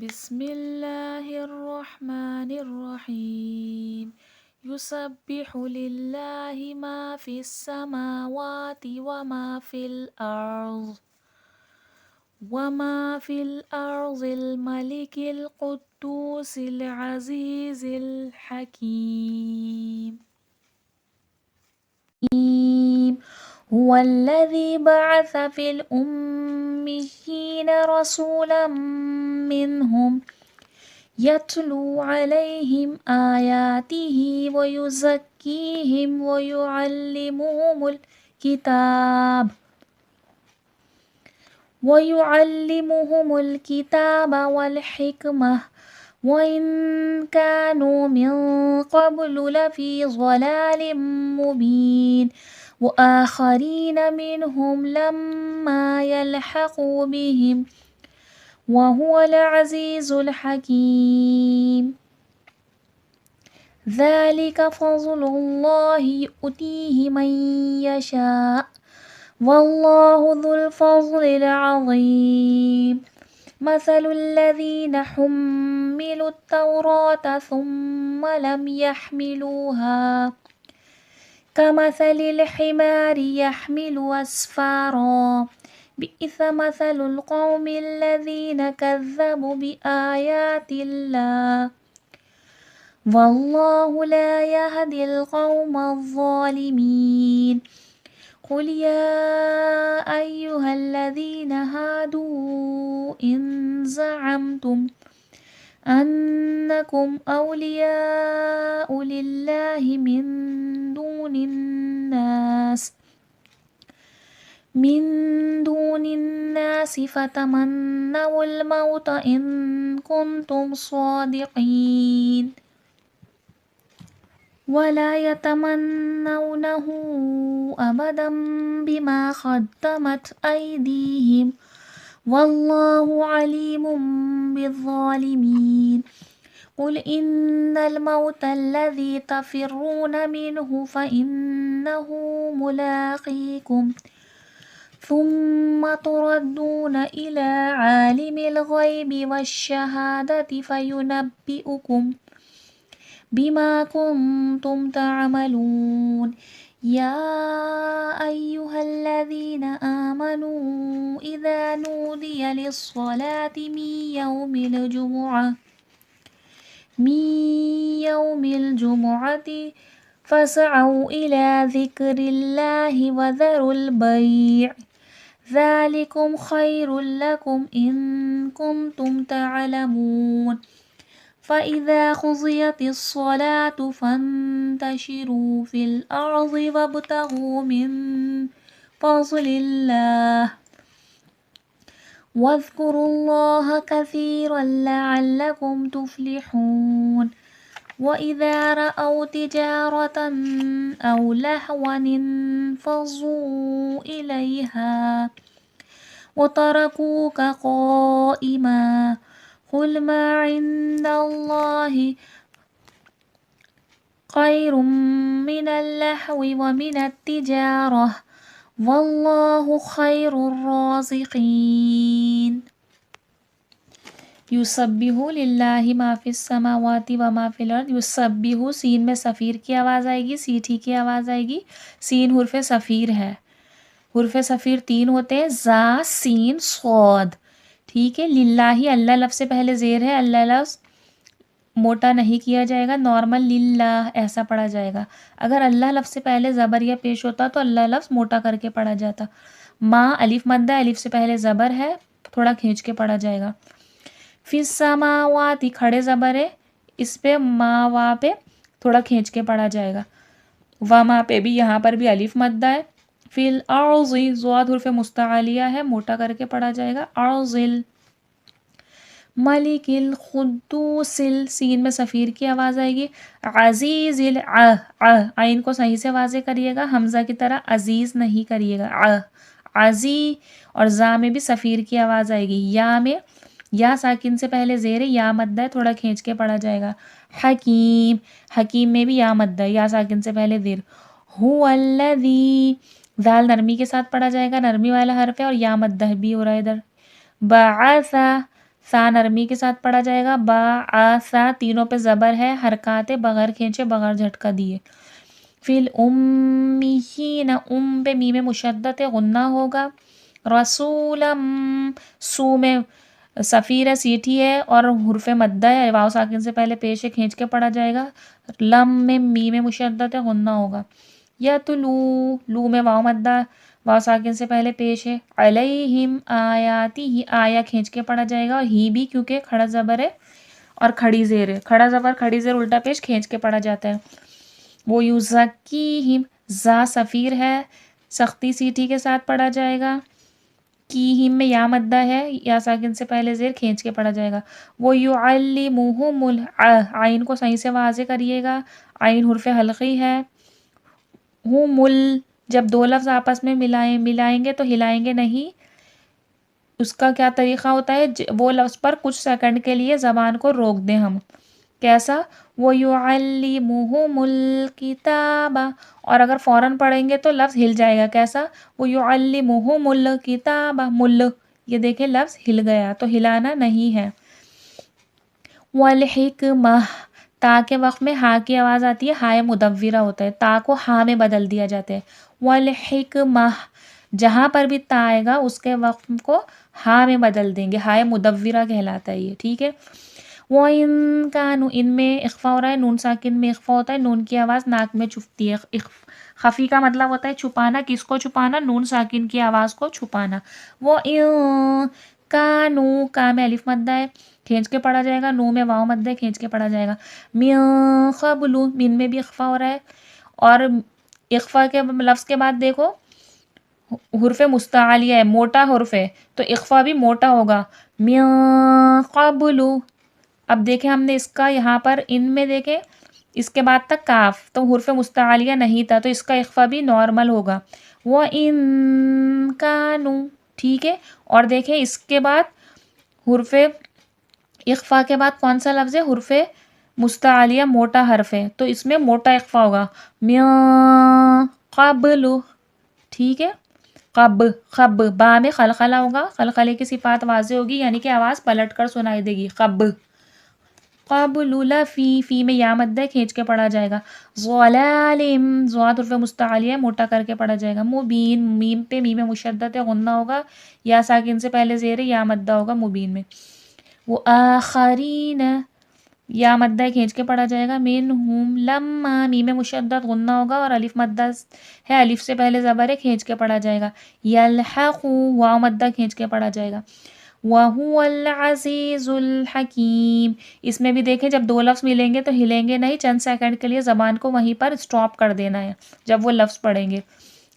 بسم اللہ الرحمن الرحیم یسبح للہ ما فی السماوات وما فی الارض الملک القدوس العزیز الحکیم هو الذي بعث في الأميين رسولا منهم يتلو عليهم آياته ويزكيهم ويعلمهم الكتاب والحكمة وإن كانوا من قبل لفي ضلال مبين وآخرين منهم لما يلحقوا بهم وهو العزيز الحكيم ذلك فضل الله يؤتيه من يشاء والله ذو الفضل العظيم مثل الذين حملوا التوراة ثم لم يحملوها كمثل الحمار يحمل أسفارا بئس مثل القوم الذين كذبوا بآيات الله والله لا يهدي القوم الظالمين قل يا أيها الذين هادوا إن زعمتم أنكم أولياء لله من دون الناس فتمنوا الموت إن كنتم صادقين ولا يتمنونه أبدا بما قدمت أيديهم والله عليم بالظالمين قل إن الموت الذي تفرون منه فإنه ملاقيكم ثم تردون إلى عالم الغيب والشهادة فينبئكم بما كنتم تعملون يا أيها الذين آمنوا إذا نودي للصلاة من يوم الجمعة فاسعوا إلى ذكر الله وذروا البيع ذلكم خير لكم إن كنتم تعلمون فإذا قضيت الصلاة فانتشروا في الأرض وابتغوا من فضل الله واذكروا الله كثيرا لعلكم تفلحون وإذا رأوا تجارة أو لهوا انفضوا إليها وتركوك قائما قل ما عند الله خير من اللهو ومن التجارة والله خير الرازقين یسبح للہ ما فی السماوات و ما فی الارض یسبح سین میں صفیر کی آواز آئے گی، سیٹھی کی آواز آئے گی، سین حرف صفیر ہے، حرف صفیر 3 ہوتے ہیں، زا سین صاد، ٹھیک ہے۔ للہ اللہ لفظ سے پہلے زیر ہے، اللہ لفظ موٹا نہیں کیا جائے گا، نارمل للہ ایسا پڑھا جائے گا۔ اگر اللہ لفظ سے پہلے زبر یا پیش ہوتا تو اللہ لفظ موٹا کر کے پڑھا جاتا۔ ما الف مدہ، الف سے پہلے زبر ہے، تھوڑا کھینچ کے پڑھا جائے گا۔ فی السماوات کھڑے زبر ہے، اس پہ ما وا پہ تھوڑا کھینچ کے پڑھا جائے گا۔ وما پہ بھی یہاں پر بھی الف مدہ ہے۔ فی الارض ضاد حرف مستعلیہ ہے، موٹا کر کے پڑھا جائے گا۔ ارضل ملک القدوس سین میں صفیر کی آواز آئے گی۔ عزیز عین کو صحیح سے واضح کریے گا، حمزہ کی طرح عزیز نہیں کریے گا۔ عزی اور زا میں بھی صفیر کی آواز آئے گی۔ یا میں یا ساکن سے پہلے زیر ہے، یا مدہ ہے، تھوڑا کھینچ کے پڑھا جائے گا۔ حکیم حکیم میں بھی یا مدہ ہے، یا ساکن سے پہلے زیر۔ هو الذی ذال نرمی کے ساتھ پڑھا جائے گا، نرمی والا حرف ہے اور یا مدہ بھی ہو رہا ہے ادھر۔ بعث سا نرمی کے ساتھ پڑھا جائے گا، با آ سا تینوں پہ زبر ہے، حرکات بغیر کھینچے بغیر جھٹکا دیے. فی الامیین ام پہ میم مشدد غنہ ہوگا. رسولم سو میں صفیر ہے، سیٹھی ہے اور حرف مدہ ہے، واو ساکن سے پہلے پیش ہے، کھینچ کے پڑھا جائے گا. لم میں میم مشدد غنہ ہوگا. یتلو لو میں واو مدہ، واو ساکن سے پہلے پیش ہے. علیہم آیاتی ہی آیا کھینچ کے پڑھا جائے گا، اور ہی بھی کیونکہ کھڑا زبر ہے اور کھڑی زیر ہے، کھڑا زبر کھڑی زیر الٹا پیش کھینچ کے پڑھا جاتا ہے. وہ یزکیہم زا صفیر ہے، سختی سیٹھی کے ساتھ پڑھا جائے گا. کیہم میں یا مدہ ہے، یا ساکن سے پہلے زیر کھینچ کے پڑھا جائے گا. وہ یعلمہم عین کو صحیح سے واضح کریے گا، عین حرف حلقی ہے. جب دو لفظ آپس میں ملائیں گے تو ہلائیں گے نہیں. اس کا کیا طریقہ ہوتا ہے؟ وہ لفظ پر کچھ سیکنڈ کے لیے زبان کو روک دیں ہم. کیسا؟ وَيُعَلِّمُهُمُ الْكِتَابَ، اور اگر فوراً پڑھیں گے تو لفظ ہل جائے گا. کیسا؟ وَيُعَلِّمُهُمُ الْكِتَابَ مل، یہ دیکھیں لفظ ہل گیا، تو ہلانا نہیں ہے. وَالْحِکْمَةَ تا کے وقت میں ہا کی آواز آتی ہے، ہائے مدورہ ہوتا ہے، تا کو ہا میں بدل دیا جاتا ہے. وَالْحِکْمَةَ جہاں پر بھی تا آئے گا اس کے وقت کو ہا میں بدل دیں گے، ہائے مدورہ کہلاتا ہے یہ. ٹھیک ہے. وَإِن كَانُوا ان میں اخفا ہو رہا ہے، نون ساکن میں اخفا ہوتا ہے، نون کی آواز ناک میں چھپتی ہے. خفی کا مطلب ہوتا ہے چھپانا. کس کو چھپانا؟ نون ساکن کی آواز کو چھپانا. وَإِن كَانُوا کا میں الف مدہ ہے، کھینچ کے پڑھا جائے گا. نو میں واو مدہ ہے، کھینچ کے پڑھا جائے گا. مِن قبل من میں بھی اخفا ہو رہا ہے، اور اخفا کے لفظ کے بعد دیکھو حرف مستعلیہ ہے، موٹا حرف ہے، تو اخفا بھی موٹا ہوگا. مِن قبل. اب دیکھیں ہم نے اس کا یہاں پر ان میں دیکھیں اس کے بعد تک کاف تو حرف مستعلیہ نہیں تھا، تو اس کا اخفا بھی نارمل ہوگا. وَإِن كَانُوا ٹھیک ہے. اور دیکھیں اس کے بعد حرف اخفا کے بعد کون سا لفظ ہے؟ حرف مستعلیہ موٹا حرف ہے، تو اس میں موٹا اخفا ہوگا. مِن قبل ٹھیک ہے. خب با میں خلخلہ ہوگا، خلخلے کی صفات واضح ہوگی، یعنی کہ آواز پلٹ کر سنائی دے گی. خب قبل فی میں یا مدہ کھینچ کے پڑھا جائے گا. ظلالم ضاد حرف مستعلیہ موٹا کر کے پڑھا جائے گا. مبین میم پہ میم مشدد غنہ ہوگا، یا ساکن سے پہلے زیر یا مدہ ہوگا مبین میں. وہ آخرین یا مدہ کھینچ کے پڑھا جائے گا. منہم لما میم مشدد غنہ ہوگا اور الف مدہ ہے، الف سے پہلے زبر ہے، کھینچ کے پڑھا جائے گا. یلحقو واو مدہ کھینچ کے پڑھا جائے گا. وَهُوَ الْعَزِيزُ الْحَكِيمُ اس میں بھی دیکھیں جب دو لفظ ملیں گے تو ہلیں گے نہیں، چند سیکنڈ کے لیے زبان کو وہیں پر سٹاپ کر دینا ہے جب وہ لفظ پڑھیں گے.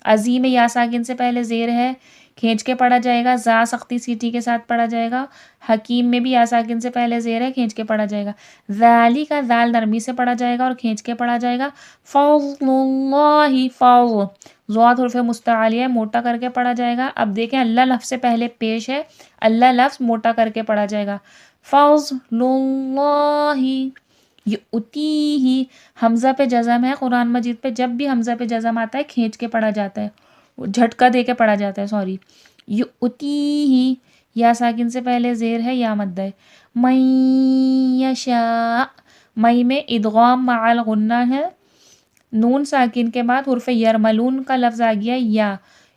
عظیم میں یا ساکن سے پہلے زیر ہے، کھینچ کے پڑھا جائے گا. زا سختی سیٹھی کے ساتھ پڑھا جائے گا. حکیم میں بھی یا ساکن سے پہلے زیر ہے، کھینچ کے پڑھا جائے گا. ذالی کا ذال نرمی سے پڑھا جائے گا اور کھینچ کے پڑھا جائے گا. فضل اللہ فضل ضاد حرف مستعلیہ موٹا کر کے پڑھا جائے گا. اب دیکھیں اللہ لفظ سے پہلے پیش ہے، اللہ لفظ موٹا کر کے پڑھا جائے گا. فضل اللہ یؤتیہ حمزہ پہ جزم ہے قرآن مجید پہ، جب بھی حمزہ پہ جزم آتا ہے کھینچ کے پڑھا جاتا ہے، جھٹکا دے کے پڑھا جاتا ہے. سوری. یؤتیہ یا ساکن سے پہلے زیر ہے، یا مدہ ہے. من یشاء مئی میں ادغام مع الغنہ ہے، نون ساکن کے بعد حرف یرملون کا لفظ آ گیا یا.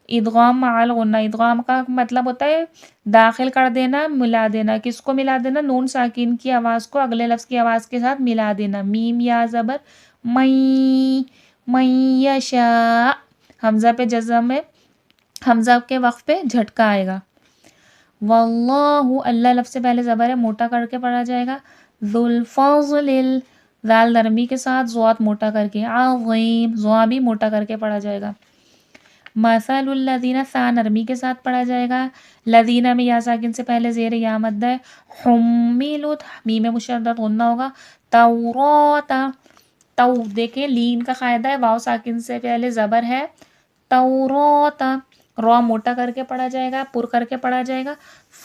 ادغام مع الغنہ، ادغام کا مطلب ہوتا ہے داخل کر دینا، ملا دینا. کس کو ملا دینا؟ نون ساکن کی آواز کو اگلے لفظ کی آواز کے ساتھ ملا دینا. میم یا زبر من یشاء حمزہ پہ جزم ہے، حمزہ کے وقف پہ جھٹکا آئے گا. واللہ اللہ لفظ سے پہلے زبر ہے، موٹا کر کے پڑھا جائے گا. ذو الفضل ذال نرمی کے ساتھ، ضاد موٹا کر کے. عظیم ضا بھی موٹا کر کے پڑھا جائے گا. مثل الذین سا نرمی کے ساتھ پڑھا جائے گا. لذینہ میں یا ساکن سے پہلے زیر یا مدہ ہے. حملت میم مشدد غنہ ہوگا. توراۃ تو دیکھیں لین کا قاعدہ ہے، واو ساکن سے پہلے زبر ہے. توراۃ را موٹا کر کے پڑھا جائے گا، پر کر کے پڑھا جائے گا.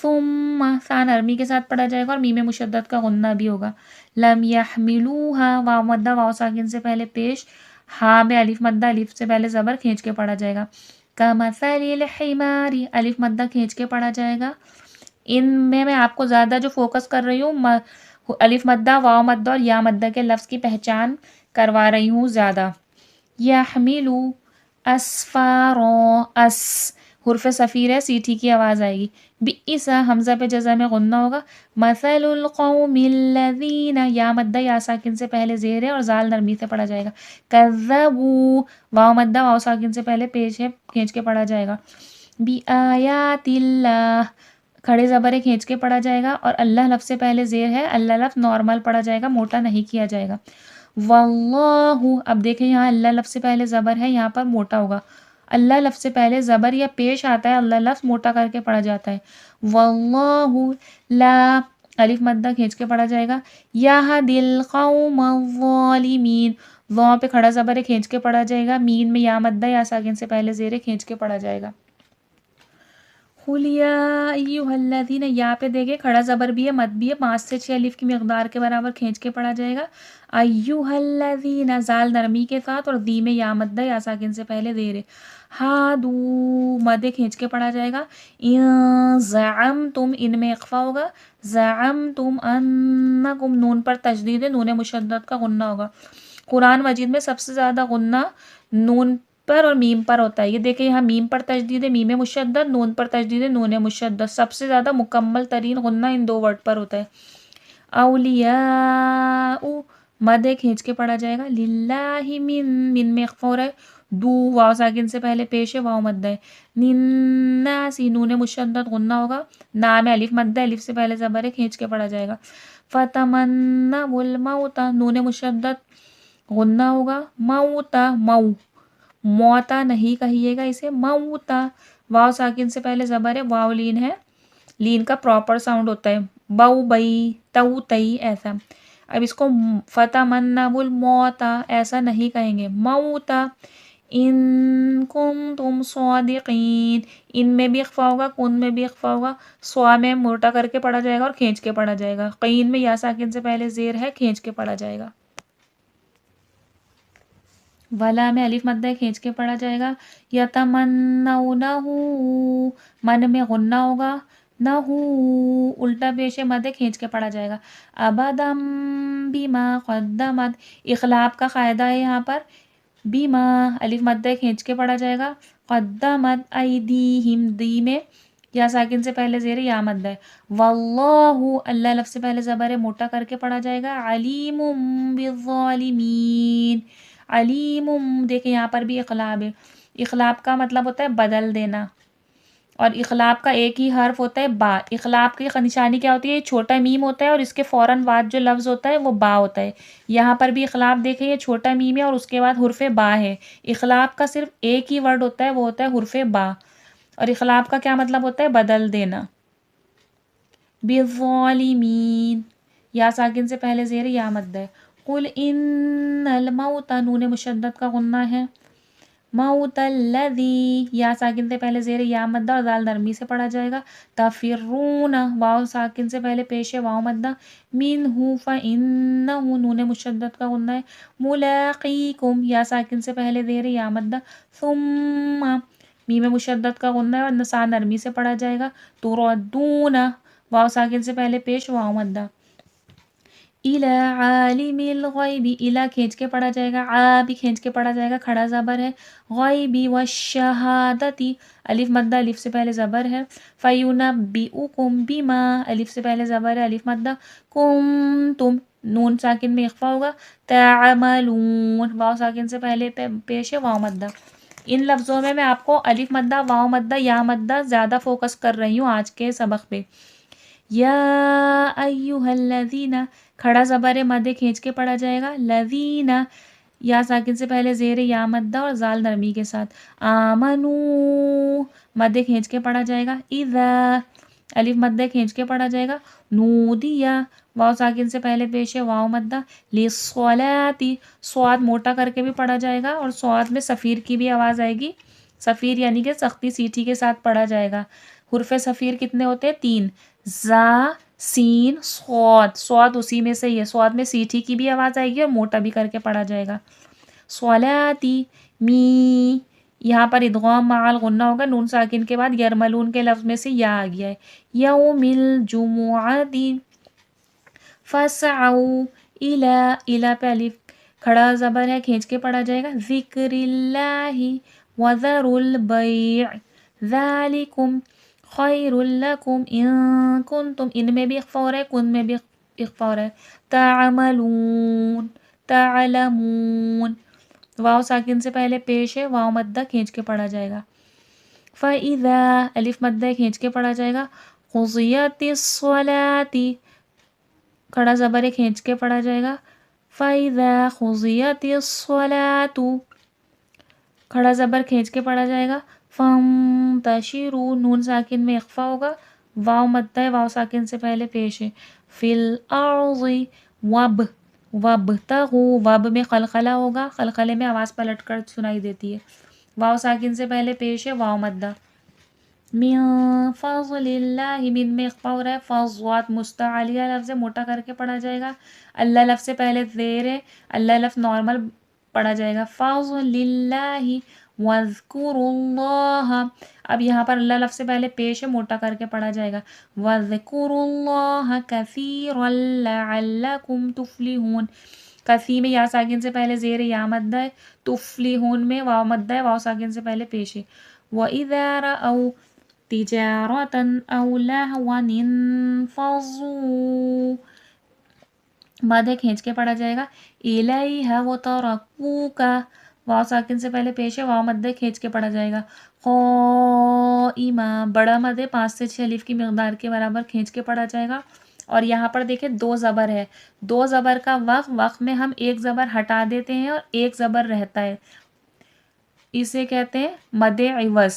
ثم سا نرمی کے ساتھ پڑھا جائے گا اور میم مشدد کا غنہ بھی ہوگا. لم یحملوها واو مدہ واو ساکن سے پہلے پیش، ہاں میں الف مدہ الف سے پہلے زبر کھینچ کے پڑھا جائے گا. کمثل الحمار الف مدہ کھینچ کے پڑھا جائے گا. ان میں آپ کو زیادہ جو فوکس کر رہی ہوں الف مدہ، واو مدہ اور یا مدہ کے لفظ کی پہچان کروا رہی ہوں زیادہ. یحملو اسفارا، اس حرف صفیر ہے، سیٹھی کی آواز آئے گی. بئسا حمزہ پہ جزا میں غنہ ہوگا. مثل القوم الذین، یا مدہ یا ساکن سے پہلے زیر ہے اور زال نرمی سے پڑھا جائے گا. کذبوا، واو مدہ واو ساکن سے پہلے پیش ہے، کھینچ کے پڑھا جائے گا. بآیات اللہ، کھڑے زبر کھینچ کے پڑھا جائے گا اور اللہ لفظ سے پہلے زیر ہے، اللہ لفظ نارمل پڑھا جائے گا، موٹا نہیں کیا جائے گا. واللہ، اب دیکھیں یہاں اللہ لفظ سے پہلے زبر ہے، یہاں پر موٹا ہوگا. اللہ لفظ سے پہلے زبر یا پیش آتا ہے، اللہ لفظ موٹا کر کے پڑھا جاتا ہے. واللہ لا، الف مدہ کھینچ کے پڑھا جائے گا. یہدی القوم الظالمین، واو پہ کھڑا زبر ہے، کھینچ کے پڑھا جائے گا. مین میں یا مدہ یا ساکن سے پہلے زیر ہے، کھینچ کے پڑھا جائے گا. قل یا ایھا الذین، یا پہ دیکھیں کھڑا زبر بھی ہے، مد بھی ہے، 5 سے 6 الف کی مقدار کے برابر کھینچ کے پڑھا جائے گا. ایھا الذین، زال نرمی کے ساتھ اور دی میں یا مدہ یا ساکن سے پہلے زیر ہے. ہادو، مد کھینچ کے پڑھا جائے گا. ان زعمتم، ان میں اخفا ہوگا. زعمتم انکم، نون پر تشدید ہے، نون مشدد کا غنہ ہوگا. قرآن مجید میں سب سے زیادہ غنہ نون پر اور میم پر ہوتا ہے. یہ دیکھیں یہاں میم پر تشدید ہے، میم مشدد، نون پر تشدید ہے، نون مشدد. سب سے زیادہ مکمل ترین غنہ ان دو ورڈ پر ہوتا ہے. اولیاء، مد کھینچ کے پڑھا جائے گا. للہ من میں اخفا ہو رہا ہے. دو، واو ساکن سے پہلے پیش ہے، واو مد ہے. نناسی، نون مشدد غنہ ہوگا. نا میں الف مد ہے، الف سے پہلے زبر ہے، کھینچ کے پڑھا جائے گا. فتمنوا الموت، نون مشدد غنہ ہوگا. موتا، موتا نہیں کہیے گا اسے، موتا. واو ساکن سے پہلے زبر ہے، واو لین ہے، لین کا پراپر ساؤنڈ ہوتا ہے. بو بئی، تو تئی، ایسا. اب اس کو فتمنوا الموت ایسا نہیں کہیں گے، موتا. ان کنتم صادقین، ان میں بھی اخفا ہوگا، کن میں بھی اخفا ہوگا. سوا میں موٹا کر کے پڑھا جائے گا اور کھینچ کے پڑھا جائے گا. قین میں یا ساکن سے پہلے زیر ہے، کھینچ کے پڑھا جائے گا. ولا میں الف مدہ کھینچ کے پڑھا جائے گا. یتمنونہ، من میں غنہ ہوگا. نہ الٹا پیش مد کھینچ کے پڑھا جائے گا. ابدم بما قدمت، اخلاف کا قاعدہ ہے یہاں پر. بما، الف مدہ کھینچ کے پڑھا جائے گا. قدمت ایدیہم، دی میں یا ساکن سے پہلے زیر یا مد ہے. واللہ، اللہ لفظ سے پہلے زبر ہے، موٹا کر کے پڑھا جائے گا. علیم بالظالمین، علیم، دیکھیں یہاں پر بھی اخلاب ہے. اخلاب کا مطلب ہوتا ہے بدل دینا، اور اخلاب کا ایک ہی حرف ہوتا ہے با. اخلاب کی نشانی کیا ہوتی ہے؟ یہ چھوٹا میم ہوتا ہے اور اس کے فوراً بعد جو لفظ ہوتا ہے وہ با ہوتا ہے. یہاں پر بھی اخلاب دیکھیں، یہ چھوٹا میم ہے اور اس کے بعد حرف با ہے. اخلاب کا صرف ایک ہی ورڈ ہوتا ہے، وہ ہوتا ہے حرف با. اور اخلاب کا کیا مطلب ہوتا ہے؟ بدل دینا. بالظالمین، یا ساکن سے پہلے زیر یا مد ہے. قل ان الموت، نون مشدد کا غنہ ہے. موت الذی، یا ساکن سے پہلے زیر یا مدہ اور دال نرمی سے پڑھا جائے گا. تفرون، واو ساکن سے پہلے پیش ہے، واو مدہ. منہ فانہ، نون مشدد کا غنہ ہے. ملاقیکم، یا ساکن سے پہلے زیر یا مدہ. ثم، میم مشدد کا غنہ ہے اور نسا نرمی سے پڑھا جائے گا. تردون، واو ساکن سے پہلے پیش، واو مدہ. الی عالم الغیب، الی کھینچ کے پڑھا جائے گا، آ بھی کھینچ کے پڑھا جائے گا، کھڑا زبر ہے. غیبی والشہادتی، الف مدہ، الف سے پہلے زبر ہے. فینبئکم بما، الف سے پہلے زبر ہے، الف مدہ. کنتم، نون ساکن میں اخفا ہوگا. تعملون، واو ساکن سے پہلے پیش ہے، واو مدہ. ان لفظوں میں آپ کو الف مدہ، واو مدہ، یا مدہ زیادہ فوکس کر رہی ہوں آج کے سبق پہ. یا ایھا الذین، کھڑا زبر ہے، مد کھینچ کے پڑھا جائے گا. لذین، یا ساکن سے پہلے زیر یا مدہ اور زال نرمی کے ساتھ. آمنو، مد کھینچ کے پڑھا جائے گا. اذا، الف مد کھینچ کے پڑھا جائے گا. نودیا، واو ساکن سے پہلے پیش ہے، واو مدہ. للصلاۃ، صاد موٹا کر کے بھی پڑھا جائے گا اور صاد میں صفیر کی بھی آواز آئے گی. صفیر یعنی کہ سختی سیٹھی کے ساتھ پڑھا جائے گا. حرف صفیر کتنے ہوتے ہیں؟ 3. زا، سین، صاد. صاد اسی میں سے ہی ہے، صاد میں سیٹھی کی بھی آواز آئے گی اور موٹا بھی کر کے پڑھا جائے گا. صلاتی، می، یہاں پر ادغام مع غنہ ہوگا، نون ساکن کے بعد یرملون کے لفظ میں سے یا آ گیا ہے. یوم الجمعۃ فسعوا الی پہ الف کھڑا زبر ہے، کھینچ کے پڑھا جائے گا. ذکر اللہ وذروا البیع ذالکم خیر لکم ان کنتم، ان میں بھی اخفا ہو رہا ہے، کن میں بھی اخفا ہو رہا ہے. تعملون تعلمون، واو ساکن سے پہلے پیش ہے، واو مدہ کھینچ کے پڑھا جائے گا. فَإِذَا الف مدہ کھینچ کے پڑھا جائے گا. قُضِيَتِ الصَّلَاةِ کھڑا زبر ہے، کھینچ کے پڑھا جائے گا. فَإِذَا قُضِيَتِ الصَّلَاةُ کھڑا زبر کھینچ کے پڑھا جائے گا. فَانتَشِرُوا نون ساکن میں اخفا ہوگا، واو مدہ ہے، واو ساکن سے پہلے پیش ہے. فِي الْأَرْضِ وَابْتَغُوا وب میں قلقلہ ہوگا، قلقلے میں آواز پلٹ کر سنائی دیتی ہے. واو ساکن سے پہلے پیش ہے، واو مدہ. من فضل اللہ من میں اخفا ہو رہا ہے، فضوات مستعلیہ لفظ ہے، موٹا کر کے پڑھا جائے گا. اللہ لفظ سے پہلے زیر ہے، اللہ لفظ نارمل پڑھا جائے گا. فضل اللہ واذکروا اللہ، اب یہاں پر اللہ لفظ سے پہلے پیش ہے، موٹا کر کے پڑھا جائے گا. واذکروا اللہ کثیرا لعلکم تفلحون، کثیر میں یا ساکن سے پہلے زیر ہے، یا مدہ ہے. تفلحون میں واو مدہ ہے، واو ساکن سے پہلے پیش ہے. وَإِذَا رَأَوْا تِجَارَةً أَوْ لَهْوًا انفَضُّوا مد ہے، کھینچ کے پڑھا جائے گا. إِلَيْهَا وَتَرَكُوكَ واو ساکن سے پہلے پیش ہے، واو مد ہے، کھینچ کے پڑھا جائے گا. قَائِمًا بڑا مد ہے، 5 سے 6 الف کی مقدار کے برابر کھینچ کے پڑھا جائے گا. اور یہاں پر دیکھیں 2 زبر ہے، 2 زبر کا وقف میں ہم ایک زبر ہٹا دیتے ہیں اور ایک زبر رہتا ہے، اسے کہتے ہیں مد عوض.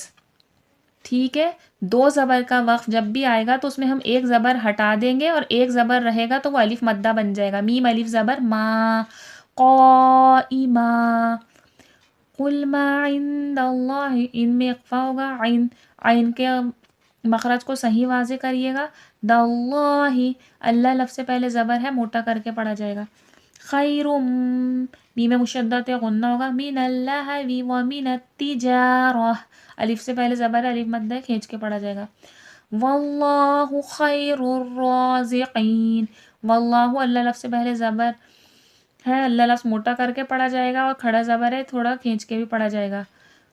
ٹھیک ہے، 2 زبر کا وقف جب بھی آئے گا تو اس میں ہم ایک زبر ہٹا دیں گے اور ایک زبر رہے گا تو وہ الف مدہ بن جائے گا. میم الف زبر ما، قائما. قل ما عند اللہ، ان میں اخفا ہوگا، عین عین کے مخرج کو صحیح واضح کریے گا. داللہ اللہ لفظ سے پہلے زبر ہے، موٹا کر کے پڑھا جائے گا. خیر میم مشدد غنہ ہوگا. من اللہو ومن التجارہ الف سے پہلے زبر ہے، الف مد ہے، کھینچ کے پڑھا جائے گا. واللہ خیر الرازقین، واللہ اللہ لفظ سے پہلے زبر ہے، اللہ لفظ موٹا کر کے پڑھا جائے گا اور کھڑا زبر ہے، تھوڑا کھینچ کے بھی پڑھا جائے گا.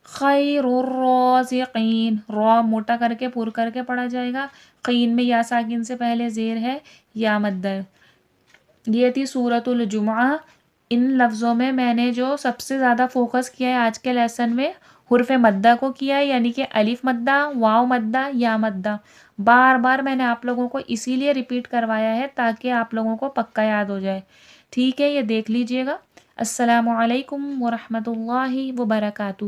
خیر الرازقین را موٹا کر کے پر کر کے پڑھا جائے گا. قین میں یا ساکن سے پہلے زیر ہے، یا مد ہے. یہ تھی سورۃ الجمعہ. ان لفظوں میں میں نے جو سب سے زیادہ فوکس کیا ہے آج کے لیسن میں حرف مدہ کو کیا ہے، یعنی کہ الف مدہ، واو مدہ، یا مدہ. بار بار میں نے آپ لوگوں کو اسی لیے ریپیٹ کروایا ہے تاکہ آپ لوگوں کو پکا یاد ہو جائے. ٹھیک ہے، یہ دیکھ لیجئے گا. السلام علیکم ورحمۃ اللہ وبرکاتہ.